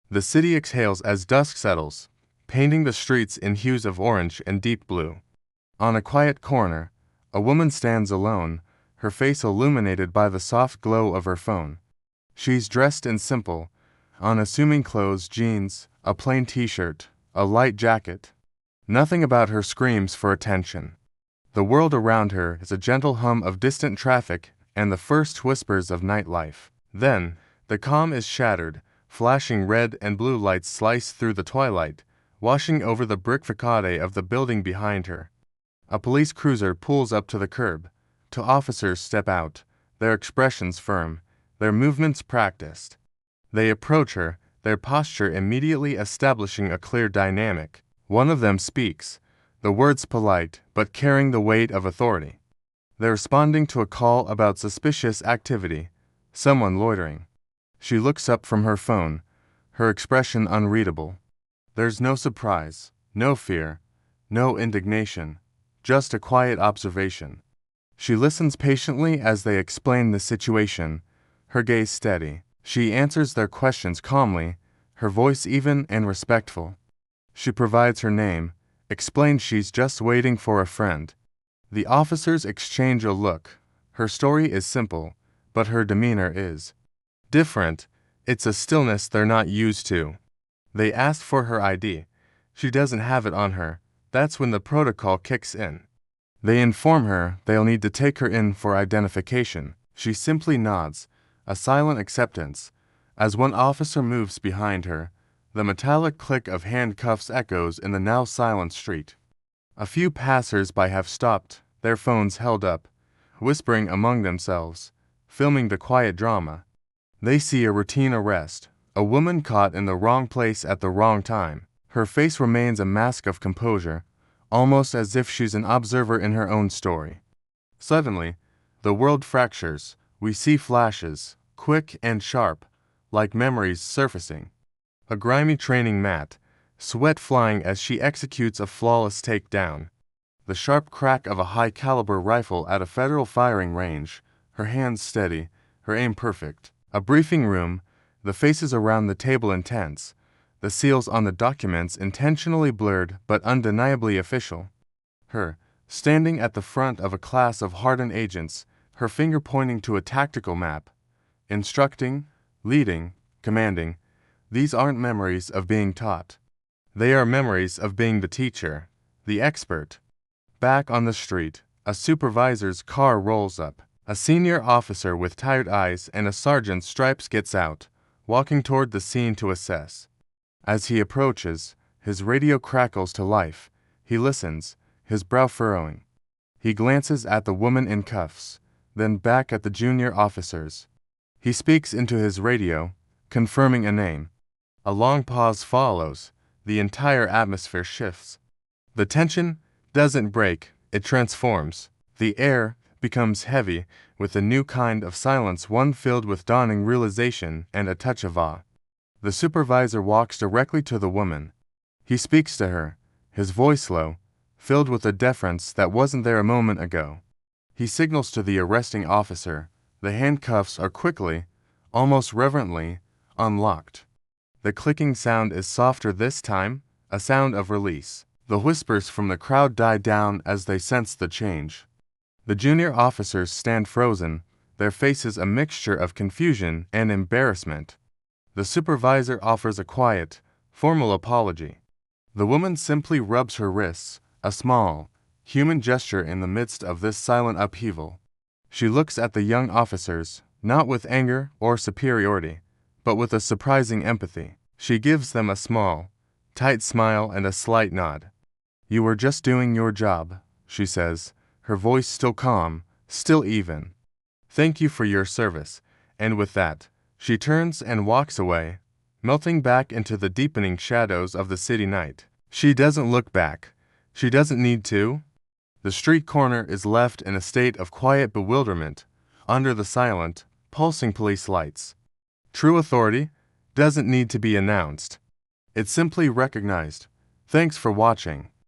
The city exhales as dusk settles, painting the streets in hues of orange and deep blue. On a quiet corner, a woman stands alone, her face illuminated by the soft glow of her phone. She's dressed in simple, unassuming clothes: jeans, a plain t-shirt, a light jacket. Nothing about her screams for attention. The world around her is a gentle hum of distant traffic and the first whispers of nightlife. Then, the calm is shattered. Flashing red and blue lights slice through the twilight, washing over the brick facade of the building behind her. A police cruiser pulls up to the curb. Two officers step out, their expressions firm, their movements practiced. They approach her, their posture immediately establishing a clear dynamic. One of them speaks, the words polite but carrying the weight of authority. They're responding to a call about suspicious activity, someone loitering. She looks up from her phone, her expression unreadable. There's no surprise, no fear, no indignation, just a quiet observation. She listens patiently as they explain the situation, her gaze steady. She answers their questions calmly, her voice even and respectful. She provides her name, explains she's just waiting for a friend. The officers exchange a look. Her story is simple, but her demeanor is different. It's a stillness they're not used to. They ask for her ID. She doesn't have it on her. That's when the protocol kicks in. They inform her they'll need to take her in for identification. She simply nods, a silent acceptance. As one officer moves behind her, the metallic click of handcuffs echoes in the now silent street. A few passers-by have stopped, their phones held up, whispering among themselves, filming the quiet drama. They see a routine arrest, a woman caught in the wrong place at the wrong time. Her face remains a mask of composure, almost as if she's an observer in her own story. Suddenly, the world fractures. We see flashes, quick and sharp, like memories surfacing. A grimy training mat, sweat flying as she executes a flawless takedown. The sharp crack of a high-caliber rifle at a federal firing range, her hands steady, her aim perfect. A briefing room, the faces around the table intense, the seals on the documents intentionally blurred but undeniably official. Her, standing at the front of a class of hardened agents, her finger pointing to a tactical map. Instructing, leading, commanding. These aren't memories of being taught. They are memories of being the teacher, the expert. Back on the street, a supervisor's car rolls up. A senior officer with tired eyes and a sergeant's stripes gets out, walking toward the scene to assess. As he approaches, his radio crackles to life. He listens, his brow furrowing. He glances at the woman in cuffs, then back at the junior officers. He speaks into his radio, confirming a name. A long pause follows. The entire atmosphere shifts. The tension doesn't break, it transforms. The air becomes heavy with a new kind of silence, one filled with dawning realization and a touch of awe. The supervisor walks directly to the woman. He speaks to her, his voice low, filled with a deference that wasn't there a moment ago. He signals to the arresting officer. The handcuffs are quickly, almost reverently, unlocked. The clicking sound is softer this time, a sound of release. The whispers from the crowd die down as they sense the change. The junior officers stand frozen, their faces a mixture of confusion and embarrassment. The supervisor offers a quiet, formal apology. The woman simply rubs her wrists, a small, human gesture in the midst of this silent upheaval. She looks at the young officers, not with anger or superiority, but with a surprising empathy. She gives them a small, tight smile and a slight nod. "You were just doing your job," she says, her voice still calm, still even. "Thank you for your service," and with that, she turns and walks away, melting back into the deepening shadows of the city night. She doesn't look back. She doesn't need to. The street corner is left in a state of quiet bewilderment, under the silent, pulsing police lights. True authority doesn't need to be announced. It's simply recognized. Thanks for watching.